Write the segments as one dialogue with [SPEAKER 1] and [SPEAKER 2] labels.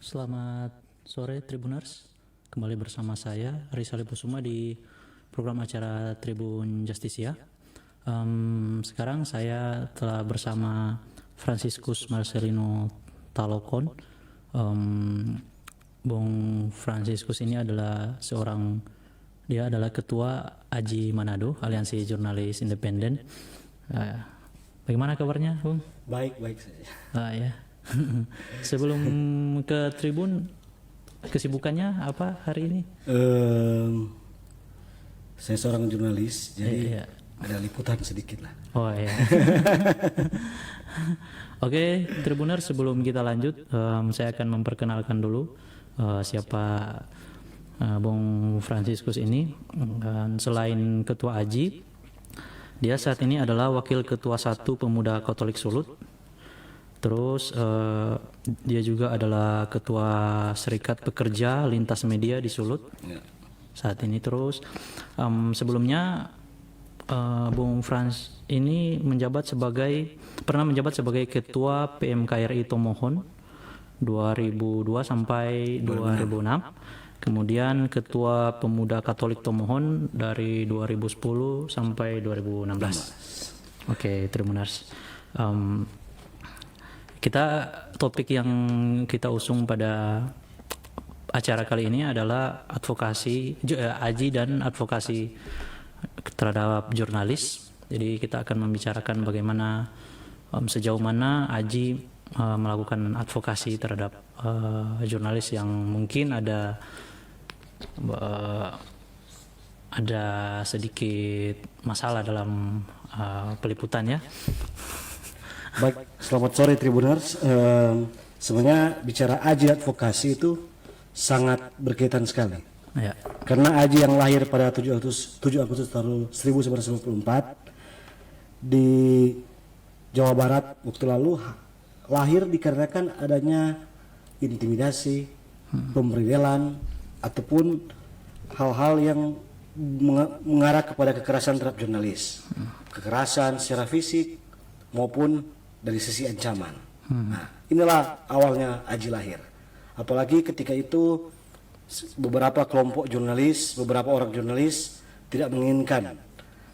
[SPEAKER 1] Selamat sore Tribuners, kembali bersama saya Rizal Kusuma di program acara Tribun Justisia. Sekarang saya telah bersama Franciscus Marcelino Talokon. Bung Franciscus ini adalah dia adalah ketua AJI Manado, Aliansi Jurnalis Independen. Bagaimana kabarnya, Bung?
[SPEAKER 2] Baik saja.
[SPEAKER 1] Ya. Sebelum ke Tribun, kesibukannya apa hari ini?
[SPEAKER 2] Saya seorang jurnalis, jadi
[SPEAKER 1] Iya.
[SPEAKER 2] ada liputan sedikit lah.
[SPEAKER 1] Oh ya. Oke, Tribuner, sebelum kita lanjut, saya akan memperkenalkan dulu siapa Bung Franciscus ini. Selain Ketua AJI, dia saat ini adalah Wakil Ketua 1 Pemuda Katolik Sulut. Terus dia juga adalah Ketua Serikat Pekerja Lintas Media di Sulut saat ini. Terus sebelumnya Bung Frans ini pernah menjabat sebagai Ketua PMKRI Tomohon 2002 sampai 2006. Kemudian Ketua Pemuda Katolik Tomohon dari 2010 sampai 2016. Oke, Tribuners. Topik yang kita usung pada acara kali ini adalah AJI dan advokasi terhadap jurnalis. Jadi kita akan membicarakan bagaimana sejauh mana AJI melakukan advokasi terhadap jurnalis yang mungkin ada sedikit masalah dalam peliputan ya.
[SPEAKER 2] Baik, selamat sore Tribuners. Sebenarnya bicara AJI advokasi itu sangat berkaitan sekali.
[SPEAKER 1] Ya.
[SPEAKER 2] Karena AJI yang lahir pada 7 Agustus tahun 1994 di Jawa Barat waktu lalu lahir dikarenakan adanya intimidasi, pemberedelan ataupun hal-hal yang mengarah kepada kekerasan terhadap jurnalis. Kekerasan secara fisik maupun dari sisi ancaman. Nah, inilah awalnya AJI lahir. Apalagi ketika itu beberapa kelompok jurnalis, beberapa orang jurnalis tidak menginginkan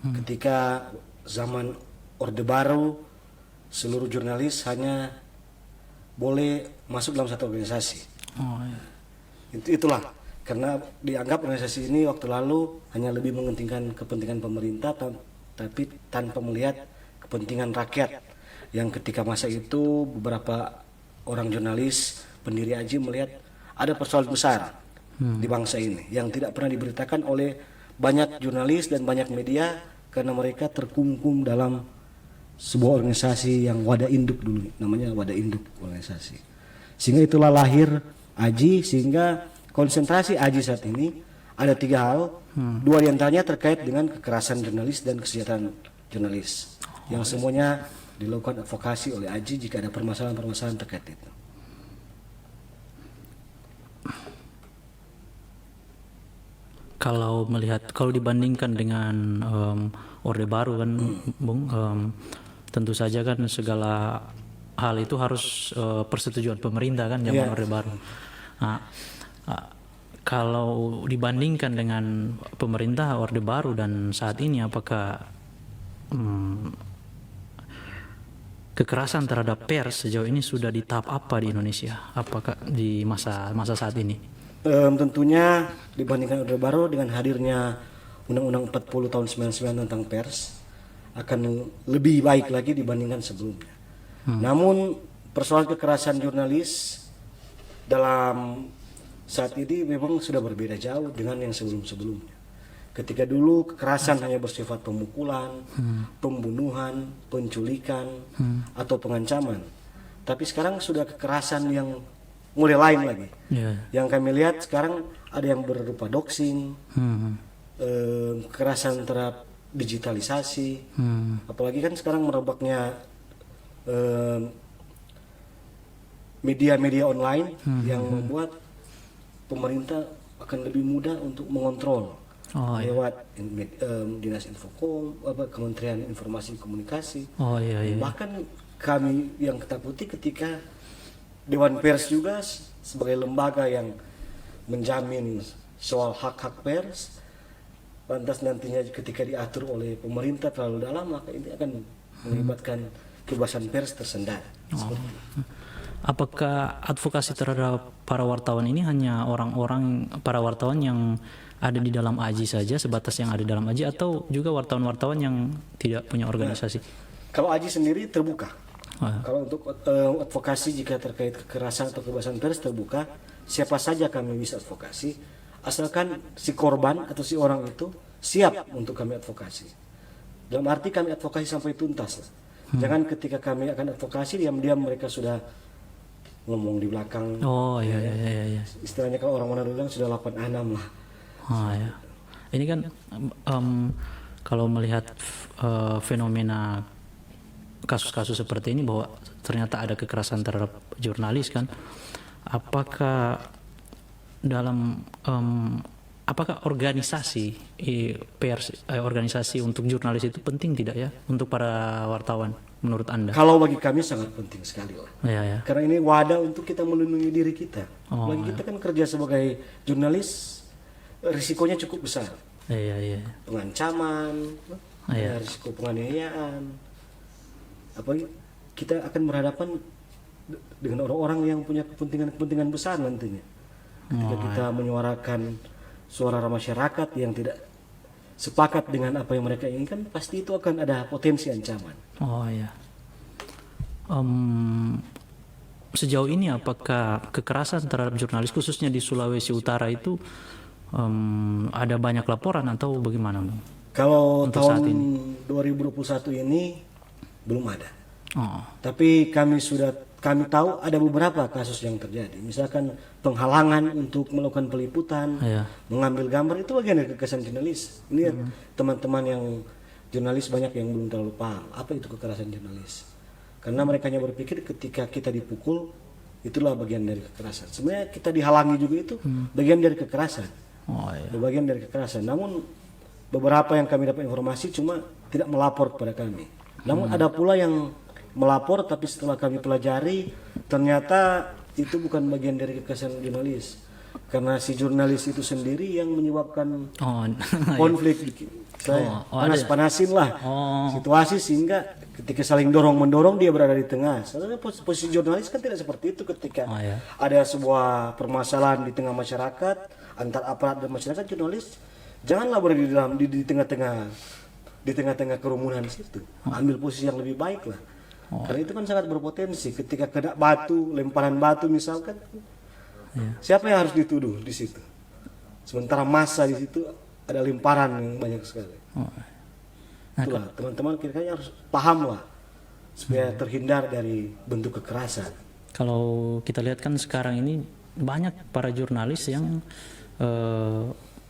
[SPEAKER 2] ketika zaman Orde Baru seluruh jurnalis hanya boleh masuk dalam satu organisasi.
[SPEAKER 1] Oh, ya.
[SPEAKER 2] Itulah karena dianggap organisasi ini waktu lalu hanya lebih mementingkan kepentingan pemerintah tapi tanpa melihat kepentingan rakyat. Yang ketika masa itu beberapa orang jurnalis pendiri AJI melihat ada persoalan besar di bangsa ini yang tidak pernah diberitakan oleh banyak jurnalis dan banyak media karena mereka terkungkung dalam sebuah organisasi yang wadah induk dulu, namanya wadah induk organisasi. Sehingga itulah lahir AJI, sehingga konsentrasi AJI saat ini ada 3 hal, 2 diantaranya terkait dengan kekerasan jurnalis dan kesejahteraan jurnalis, yang semuanya dilakukan advokasi oleh AJI jika ada permasalahan-permasalahan terkait itu.
[SPEAKER 1] Kalau dibandingkan dengan Orde Baru kan, Bung, tentu saja kan segala hal itu harus persetujuan pemerintah kan zaman Orde Baru. Nah, kalau dibandingkan dengan pemerintah Orde Baru dan saat ini, apakah kekerasan terhadap pers sejauh ini sudah di tahap apa di Indonesia? Apakah di masa saat ini?
[SPEAKER 2] Tentunya dibandingkan Orde Baru dengan hadirnya Undang-Undang 40 tahun 99 tentang pers akan lebih baik lagi dibandingkan sebelumnya. Namun persoalan kekerasan jurnalis dalam saat ini memang sudah berbeda jauh dengan yang sebelum-sebelumnya. Ketika dulu kekerasan hanya bersifat pemukulan, pembunuhan, penculikan, atau pengancaman. Tapi sekarang sudah kekerasan yang mulai lain lagi. Yang kami lihat sekarang ada yang berupa doxing, kekerasan terhadap digitalisasi, apalagi kan sekarang merebaknya media-media online yang membuat pemerintah akan lebih mudah untuk mengontrol lewat Dinas Infokom, Kementerian Informasi Komunikasi. Bahkan kami yang ketakuti ketika Dewan Pers juga sebagai lembaga yang menjamin soal hak-hak pers, lantas nantinya ketika diatur oleh pemerintah terlalu dalam, maka ini akan mengakibatkan kebebasan pers tersendat. Seperti itu.
[SPEAKER 1] Apakah advokasi terhadap para wartawan ini hanya para wartawan yang ada di dalam AJI saja, sebatas yang ada di dalam AJI, atau juga wartawan-wartawan yang tidak punya organisasi?
[SPEAKER 2] Kalau AJI sendiri terbuka. Kalau untuk advokasi jika terkait kekerasan atau kebebasan pers terbuka, siapa saja kami bisa advokasi, asalkan si korban atau si orang itu siap untuk kami advokasi. Dalam arti kami advokasi sampai tuntas. Jangan ketika kami akan advokasi diam-diam mereka sudah ngomong di belakang.
[SPEAKER 1] Oh iya.
[SPEAKER 2] Istilahnya kalau orang Manado bilang sudah 86 lah.
[SPEAKER 1] Oh ya. Ini kan kalau melihat fenomena kasus-kasus seperti ini bahwa ternyata ada kekerasan terhadap jurnalis kan. Apakah apakah organisasi pers, organisasi untuk jurnalis itu penting tidak ya untuk para wartawan menurut Anda?
[SPEAKER 2] Kalau bagi kami sangat penting sekali lah.
[SPEAKER 1] Ya.
[SPEAKER 2] Karena ini wadah untuk kita melindungi diri kita. Bagi kita kan kerja sebagai jurnalis risikonya cukup besar.
[SPEAKER 1] Iya.
[SPEAKER 2] Pengancaman, risiko penganiayaan. Apalagi kita akan berhadapan dengan orang-orang yang punya kepentingan besar nantinya. Ketika kita menyuarakan suara masyarakat yang tidak sepakat dengan apa yang mereka inginkan, pasti itu akan ada potensi ancaman.
[SPEAKER 1] Oh ya. Sejauh ini apakah kekerasan terhadap jurnalis khususnya di Sulawesi Utara itu ada banyak laporan atau bagaimana, Bang?
[SPEAKER 2] Kalau
[SPEAKER 1] Untuk
[SPEAKER 2] tahun
[SPEAKER 1] saat ini?
[SPEAKER 2] 2021 ini belum ada.
[SPEAKER 1] Oh.
[SPEAKER 2] Tapi kami tahu ada beberapa kasus yang terjadi. Misalkan penghalangan untuk melakukan peliputan, mengambil gambar, itu bagian dari kekerasan jurnalis. Ini teman-teman yang jurnalis banyak yang belum terlalu paham apa itu kekerasan jurnalis. Karena mereka hanya berpikir ketika kita dipukul itulah bagian dari kekerasan. Sebenarnya kita dihalangi juga itu bagian dari kekerasan. Bagian dari kekerasan. Namun beberapa yang kami dapat informasi cuma tidak melapor kepada kami. Namun ada pula yang melapor tapi setelah kami pelajari ternyata itu bukan bagian dari kekerasan jurnalis. Karena si jurnalis itu sendiri yang menyebabkan konflik, panas-panasin lah situasi sehingga ketika saling dorong-mendorong dia berada di tengah. Sebenarnya posisi jurnalis kan tidak seperti itu ketika ada sebuah permasalahan di tengah masyarakat antar aparat dan masyarakat, jurnalis janganlah berada di tengah-tengah kerumunan situ. Ambil posisi yang lebih baik lah. Karena itu kan sangat berpotensi ketika kena batu, lemparan batu misalkan. Siapa yang harus dituduh di situ? Sementara massa di situ ada lemparan yang banyak sekali. Itulah teman-teman kira-kira harus paham lah supaya terhindar dari bentuk kekerasan.
[SPEAKER 1] Kalau kita lihat kan sekarang ini banyak para jurnalis yang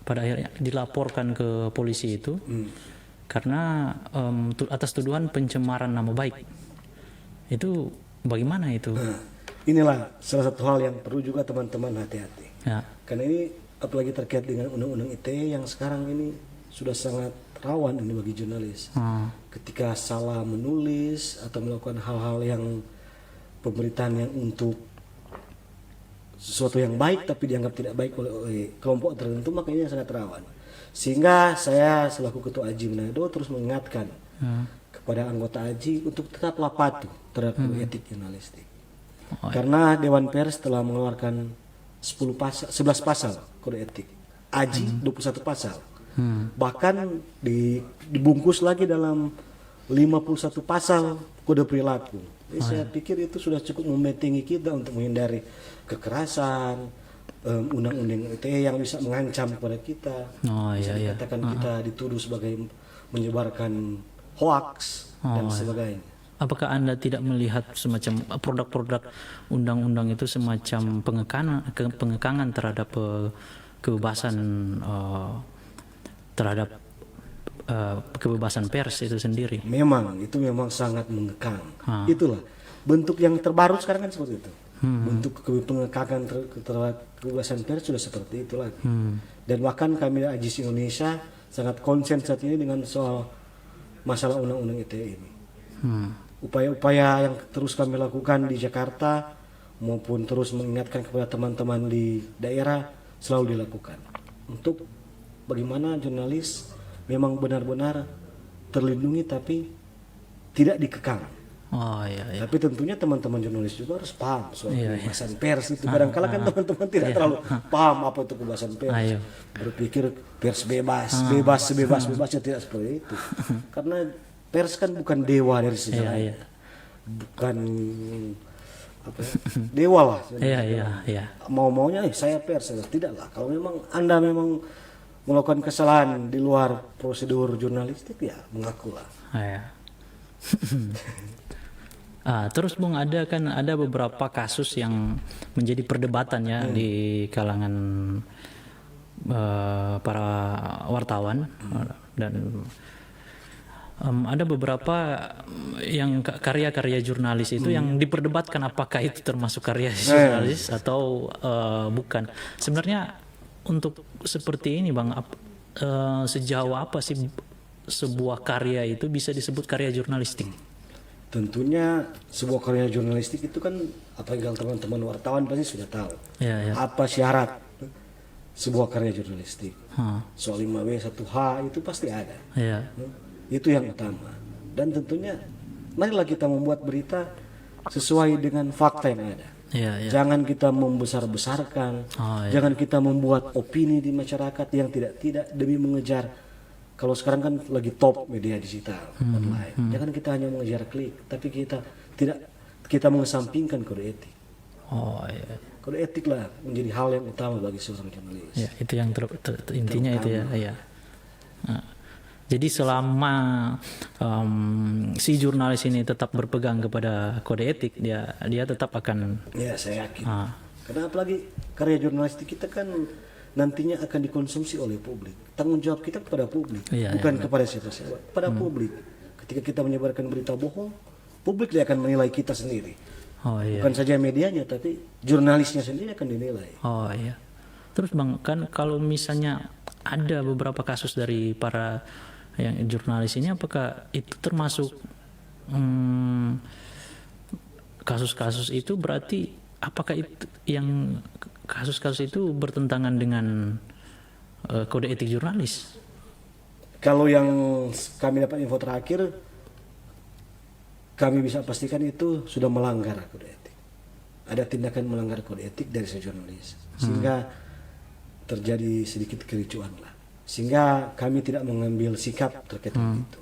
[SPEAKER 1] pada akhirnya dilaporkan ke polisi itu karena atas tuduhan pencemaran nama baik. Itu bagaimana itu?
[SPEAKER 2] Inilah salah satu hal yang perlu juga teman-teman hati-hati. Karena ini apalagi terkait dengan undang-undang ITE yang sekarang ini sudah sangat rawan ini bagi jurnalis. Ketika salah menulis atau melakukan hal-hal yang pemberitaan yang untuk sesuatu yang baik tapi dianggap tidak baik oleh kelompok tertentu, makanya sangat rawan. Sehingga saya selaku Ketua AJI Manado terus mengingatkan kepada anggota AJI untuk tetaplah patuh terhadap etik jurnalistik. Karena Dewan Pers telah mengeluarkan 11 pasal kode etik. AJI 21 pasal. Bahkan dibungkus lagi dalam 51 pasal kode perilaku. Jadi saya pikir itu sudah cukup membentengi kita untuk menghindari kekerasan, undang-undang ITE yang bisa mengancam kepada kita. Bisa dikatakan kita dituduh sebagai menyebarkan hoax dan sebagainya.
[SPEAKER 1] Apakah Anda tidak melihat semacam produk-produk undang-undang itu semacam pengekangan terhadap kebebasan terhadap kebebasan pers itu sendiri?
[SPEAKER 2] Itu memang sangat mengekang. Itulah bentuk yang terbaru sekarang kan seperti itu. Bentuk pengekangan terhadap kebebasan pers sudah seperti itu lagi. Dan bahkan kami AJIS Indonesia sangat konsen saat ini dengan soal masalah undang-undang ITE ini. Upaya-upaya yang terus kami lakukan di Jakarta maupun terus mengingatkan kepada teman-teman di daerah selalu dilakukan untuk bagaimana jurnalis memang benar-benar terlindungi tapi tidak dikekang.
[SPEAKER 1] Oh iya, iya.
[SPEAKER 2] Tapi tentunya teman-teman jurnalis juga harus paham soal
[SPEAKER 1] Iya,
[SPEAKER 2] kebebasan pers itu. Kadang-kala kan teman-teman tidak terlalu paham apa itu kebebasan pers.
[SPEAKER 1] Ayo.
[SPEAKER 2] Berpikir pers bebas sebebas-bebasnya, tidak seperti itu. Karena pers kan bukan dewa dari sejarah.
[SPEAKER 1] Iya, iya.
[SPEAKER 2] Bukan apa ya, dewa lah.
[SPEAKER 1] Iya, iya, iya.
[SPEAKER 2] Mau-maunya saya pers, tidak lah. Kalau memang Anda memang melakukan kesalahan di luar prosedur jurnalistik, ya mengakulah.
[SPEAKER 1] Iya. Terus Bung, ada beberapa kasus yang menjadi perdebatan ya di kalangan para wartawan dan ada beberapa yang karya-karya jurnalis itu yang diperdebatkan apakah itu termasuk karya jurnalis atau bukan. Sebenarnya untuk seperti ini Bang, sejauh apa sih sebuah karya itu bisa disebut karya jurnalistik?
[SPEAKER 2] Tentunya sebuah karya jurnalistik itu kan, apa yang teman-teman wartawan pasti sudah tahu.
[SPEAKER 1] Ya, ya.
[SPEAKER 2] Apa syarat sebuah karya jurnalistik? Soal 5W 1H itu pasti ada.
[SPEAKER 1] Ya.
[SPEAKER 2] Itu yang utama. Dan tentunya marilah kita membuat berita sesuai dengan fakta yang ada.
[SPEAKER 1] Ya, ya.
[SPEAKER 2] Jangan kita membesar-besarkan. Jangan kita membuat opini di masyarakat yang tidak demi mengejar. Kalau sekarang kan lagi top media digital online. Jangan kita hanya mengejar klik, tapi kita mengesampingkan kode etik.
[SPEAKER 1] Oh iya.
[SPEAKER 2] Kode etik lah menjadi hal yang utama bagi seorang jurnalis.
[SPEAKER 1] Ya, itu yang intinya itu ya. Ya. Nah, jadi selama si jurnalis ini tetap berpegang kepada kode etik, dia tetap akan.
[SPEAKER 2] Ya, saya yakin. Karena apalagi karya jurnalistik kita kan nantinya akan dikonsumsi oleh publik. Tanggung jawab kita kepada publik, bukan kepada siapa-siapa, pada publik. Ketika kita menyebarkan berita bohong, publik dia akan menilai kita sendiri.
[SPEAKER 1] Oh iya.
[SPEAKER 2] Bukan saja medianya, tapi jurnalisnya sendiri akan dinilai.
[SPEAKER 1] Oh iya. Terus Bang, kan kalau misalnya ada beberapa kasus dari para yang jurnalis ini, apakah itu termasuk kasus-kasus itu berarti apakah itu yang kasus-kasus itu bertentangan dengan kode etik jurnalis?
[SPEAKER 2] Kalau yang kami dapat info terakhir, kami bisa pastikan itu sudah melanggar kode etik. Ada tindakan melanggar kode etik dari jurnalis, sehingga terjadi sedikit kericuan lah. Sehingga kami tidak mengambil sikap terkait dengan itu.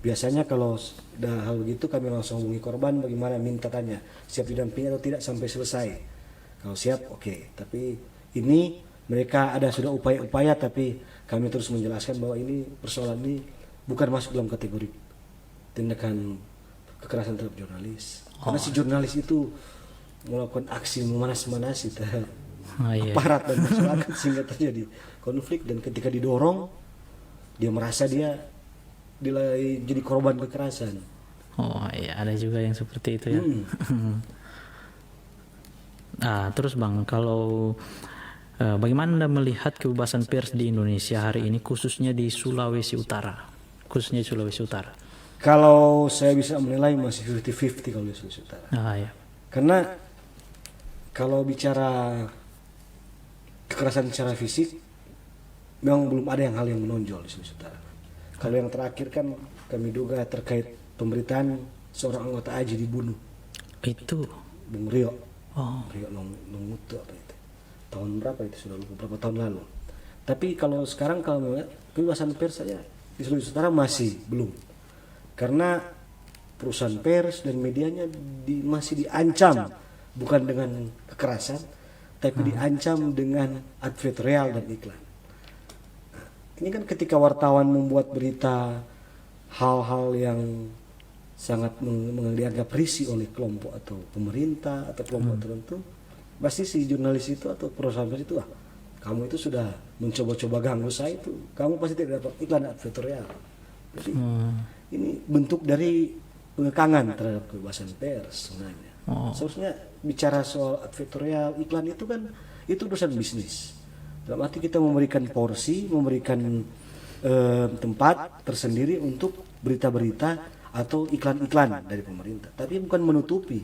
[SPEAKER 2] Biasanya kalau sudah hal begitu kami langsung hubungi korban, bagaimana, minta tanya siap didampingi atau tidak sampai selesai. Kalau siap, oke. Tapi ini mereka ada sudah upaya-upaya, tapi kami terus menjelaskan bahwa ini persoalan ini bukan masuk dalam kategori tindakan kekerasan terhadap jurnalis. Karena si jurnalis itu melakukan aksi memanas-manasi terhadap aparat dan masyarakat sehingga terjadi konflik, dan ketika didorong dia merasa dia jadi korban kekerasan.
[SPEAKER 1] Oh iya, ada juga yang seperti itu ya. Terus Bang, kalau bagaimana Anda melihat kebebasan pers di Indonesia hari ini, khususnya di Sulawesi Utara?
[SPEAKER 2] Kalau saya bisa menilai masih 50-50 kalau di Sulawesi Utara.
[SPEAKER 1] Ya.
[SPEAKER 2] Karena kalau bicara kekerasan secara fisik, memang belum ada hal yang menonjol di Sulawesi Utara. Kalau yang terakhir kan kami duga terkait pemberitaan seorang anggota AJI dibunuh.
[SPEAKER 1] Itu
[SPEAKER 2] Bung Rio. Rio Nonguto apa itu? Tahun berapa itu, sudah lupa berapa tahun lalu. Tapi kalau sekarang kalau melihat kebebasan pers saja di Sulawesi Utara masih belum. Karena perusahaan pers dan medianya masih diancam bukan dengan kekerasan, tapi diancam dengan advertorial dan iklan. Ini kan ketika wartawan membuat berita hal-hal yang sangat dianggap risih oleh kelompok atau pemerintah atau kelompok tertentu, pasti si jurnalis itu atau perusahaan itu, kamu itu sudah mencoba-coba ganggu saya, itu kamu pasti tidak dapat iklan advertorial. Jadi ini bentuk dari pengekangan terhadap kebebasan pers sebenarnya. Seharusnya bicara soal advertorial, iklan itu kan itu urusan bisnis. Dalam arti kita memberikan porsi, memberikan tempat tersendiri untuk berita-berita atau iklan-iklan dari pemerintah, tapi bukan menutupi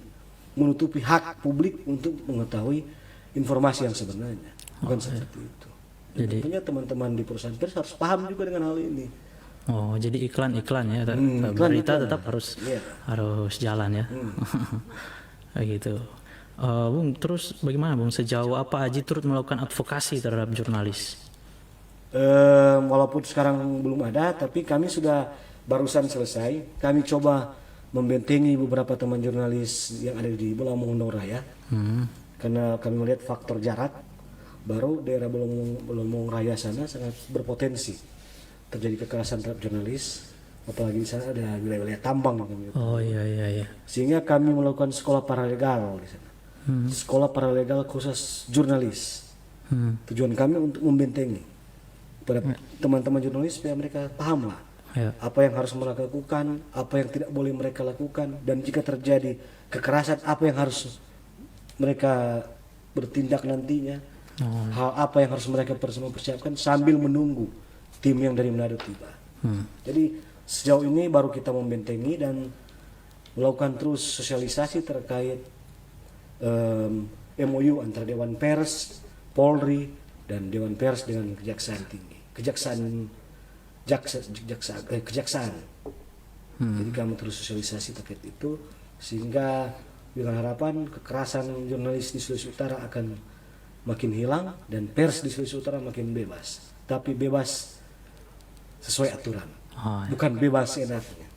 [SPEAKER 2] menutupi hak publik untuk mengetahui informasi yang sebenarnya. Bukan seperti itu. Jadi tentunya teman-teman di perusahaan pers harus paham juga dengan hal ini.
[SPEAKER 1] Oh, jadi iklan-iklan ya, berita tetap harus jalan ya. Gitu. Bung, terus bagaimana Bung, sejauh apa Aji turut melakukan advokasi terhadap jurnalis?
[SPEAKER 2] Walaupun sekarang belum ada, tapi kami sudah barusan selesai. Kami coba membentengi beberapa teman jurnalis yang ada di Belangong Raya, karena kami melihat faktor jarak. Baru daerah Belangong Raya sana sangat berpotensi terjadi kekerasan terhadap jurnalis, apalagi di sana ada wilayah-wilayah tambang.
[SPEAKER 1] Oh iya.
[SPEAKER 2] Sehingga kami melakukan sekolah paralegal di sana. Sekolah paralegal khusus jurnalis. Tujuan kami untuk membentengi pada teman-teman jurnalis supaya mereka paham lah apa yang harus mereka lakukan, apa yang tidak boleh mereka lakukan, dan jika terjadi kekerasan apa yang harus mereka bertindak nantinya, hal apa yang harus mereka persiapkan sambil menunggu tim yang dari Manado tiba. Jadi sejauh ini baru kita membentengi dan melakukan terus sosialisasi terkait MOU antara Dewan Pers, Polri, dan Dewan Pers dengan Kejaksaan Tinggi, Kejaksaan. Jadi kami terus sosialisasi terkait itu, sehingga dengan harapan kekerasan jurnalis di Sulawesi Utara akan makin hilang dan pers di Sulawesi Utara makin bebas. Tapi bebas sesuai aturan, bukan bebas enaknya.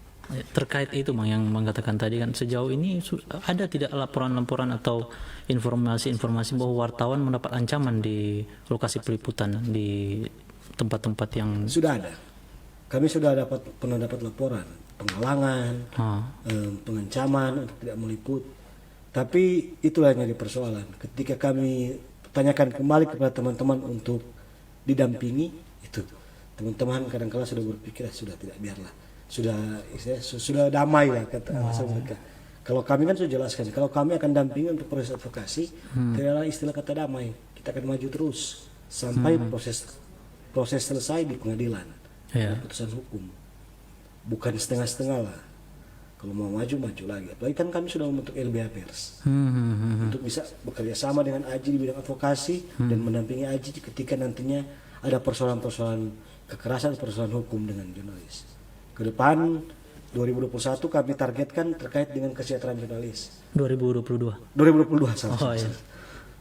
[SPEAKER 1] Terkait itu Bang yang mengatakan tadi kan, sejauh ini ada tidak laporan-laporan atau informasi-informasi bahwa wartawan mendapat ancaman di lokasi peliputan di tempat-tempat yang
[SPEAKER 2] sudah ada. Kami sudah pernah dapat laporan penghalangan, pengancaman untuk tidak meliput. Tapi itulah yang jadi persoalan. Ketika kami tanyakan kembali kepada teman-teman untuk didampingi, itu teman-teman kadang-kala sudah berpikir sudah tidak, biarlah, sudah damai lah kata mereka. Kalau kami kan sudah jelaskan, kalau kami akan dampingi untuk proses advokasi, tidak ada istilah kata damai, kita akan maju terus sampai proses selesai di pengadilan, putusan hukum, bukan setengah-setengah lah. Kalau mau maju lagi. Apalagi kan kami sudah membentuk LBH Pers untuk bisa bekerja sama dengan Aji di bidang advokasi dan mendampingi Aji ketika nantinya ada persoalan-persoalan kekerasan, persoalan hukum dengan jurnalis. Ke depan 2021 kami targetkan terkait dengan kesejahteraan jurnalis.
[SPEAKER 1] 2022
[SPEAKER 2] salah.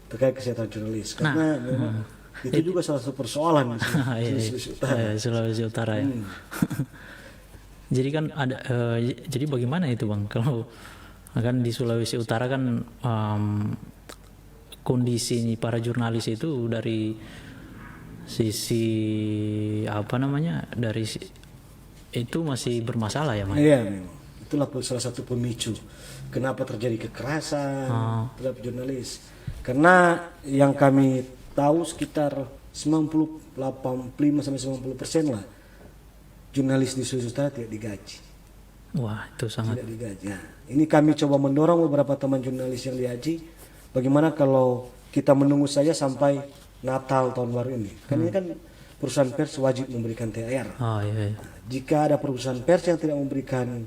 [SPEAKER 2] Terkait kesejahteraan jurnalis, karena memang itu juga salah satu persoalan di
[SPEAKER 1] Sulawesi Utara ya. Jadi kan ada jadi bagaimana itu Bang, kalau kan di Sulawesi Utara kan kondisi para jurnalis itu dari sisi dari itu masih bermasalah ya Mas?
[SPEAKER 2] Iya, memang itulah salah satu pemicu kenapa terjadi kekerasan terhadap jurnalis, karena yang kami tahu sekitar 85-90% lah jurnalis di Sulawesi Utara tidak digaji.
[SPEAKER 1] Wah, itu sangat
[SPEAKER 2] tidak digaji. Nah, ini kami coba mendorong beberapa teman jurnalis yang digaji. Bagaimana kalau kita menunggu saja sampai Natal tahun baru ini? Kan ini kan perusahaan pers wajib memberikan THR. Nah, jika ada perusahaan pers yang tidak memberikan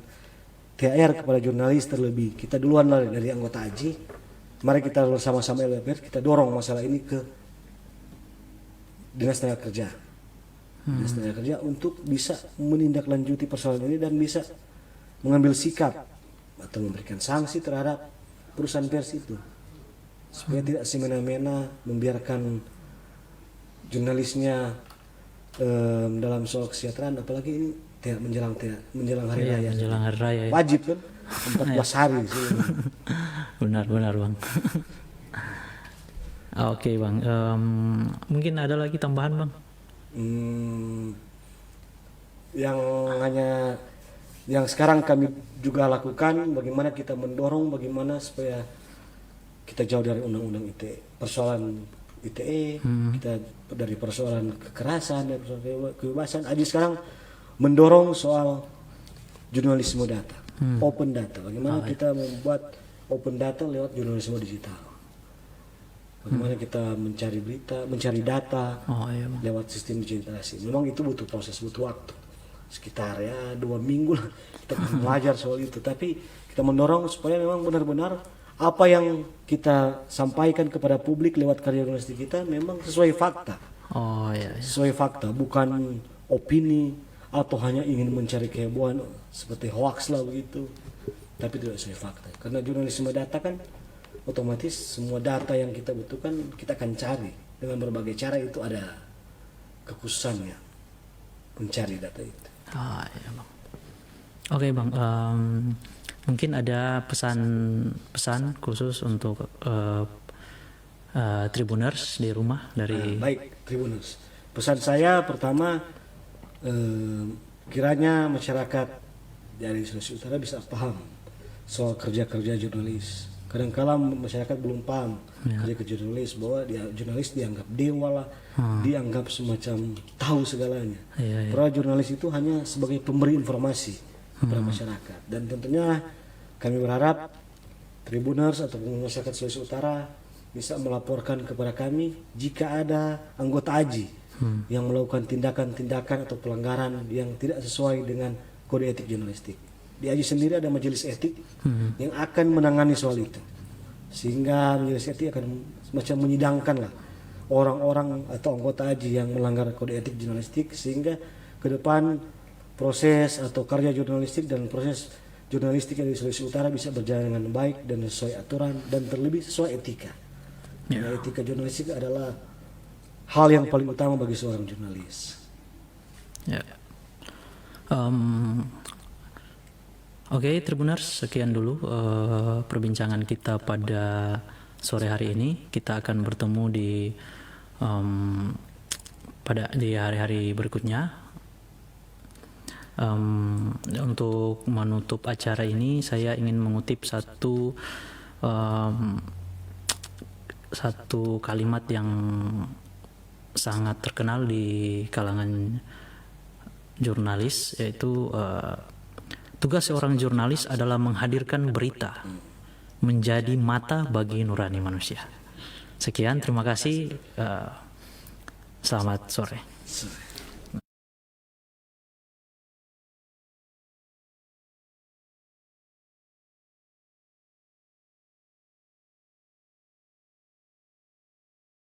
[SPEAKER 2] THR kepada jurnalis terlebih, kita duluan lah dari anggota AJI. Mari kita bersama-sama LBH, kita dorong masalah ini ke Dinas Tenaga Kerja. Dinas Tenaga Kerja untuk bisa menindaklanjuti persoalan ini dan bisa mengambil sikap atau memberikan sanksi terhadap perusahaan pers itu, supaya tidak semena-mena membiarkan jurnalisnya dalam soal kesejahteraan, apalagi ini menjelang hari raya.
[SPEAKER 1] Menjelang hari raya.
[SPEAKER 2] Wajib kan 14 hari sih.
[SPEAKER 1] Benar Bang. Oke Bang, mungkin ada lagi tambahan Bang?
[SPEAKER 2] Yang sekarang kami juga lakukan, bagaimana kita mendorong bagaimana supaya kita jauh dari undang-undang ITE, persoalan ITE, kita dari persoalan kekerasan, dari persoalan kebebasan. Aji sekarang mendorong soal jurnalisme data, open data. Bagaimana kita membuat open data lewat jurnalisme digital. Bagaimana kita mencari berita, mencari data lewat sistem digitalisasi. Memang itu butuh proses, butuh waktu. Sekitar 2 minggu lah kita belajar soal itu. Tapi kita mendorong supaya memang benar-benar apa yang kita sampaikan kepada publik lewat karya jurnalistik kita memang sesuai fakta.
[SPEAKER 1] Oh ya.
[SPEAKER 2] Sesuai fakta, bukan opini atau hanya ingin mencari kehebohan seperti hoax lah begitu. Tapi tidak sesuai fakta. Karena jurnalisme data kan otomatis semua data yang kita butuhkan kita akan cari dengan berbagai cara, itu ada kekhususannya mencari data itu.
[SPEAKER 1] Ya bang. Oke bang, mungkin ada pesan khusus untuk Tribuners di rumah dari.
[SPEAKER 2] Baik Tribuners, pesan saya pertama, kiranya masyarakat dari Sulawesi Utara bisa paham soal kerja-kerja jurnalis. Kadang-kala masyarakat belum paham kerja jurnalis, bahwa jurnalis dianggap dewa lah, dianggap semacam tahu segalanya. Padahal jurnalis itu hanya sebagai pemberi informasi kepada masyarakat. Dan tentunya kami berharap Tribuners atau masyarakat Sulawesi Utara bisa melaporkan kepada kami jika ada anggota AJI yang melakukan tindakan-tindakan atau pelanggaran yang tidak sesuai dengan kode etik jurnalistik. Di AJI sendiri ada majelis etik yang akan menangani soal itu, sehingga majelis etik akan semacam menyidangkan lah orang-orang atau anggota AJI yang melanggar kode etik jurnalistik, sehingga ke depan proses atau karya jurnalistik dan proses jurnalistik di Sulawesi Utara bisa berjalan dengan baik dan sesuai aturan dan terlebih sesuai etika. Karena etika jurnalistik adalah hal yang paling utama bagi seorang jurnalis.
[SPEAKER 1] Oke, Tribuners, sekian dulu perbincangan kita pada sore hari ini. Kita akan bertemu di hari-hari berikutnya. Untuk menutup acara ini, saya ingin mengutip satu kalimat yang sangat terkenal di kalangan jurnalis, yaitu tugas seorang jurnalis adalah menghadirkan berita, menjadi mata bagi nurani manusia. Sekian, terima kasih. Selamat sore.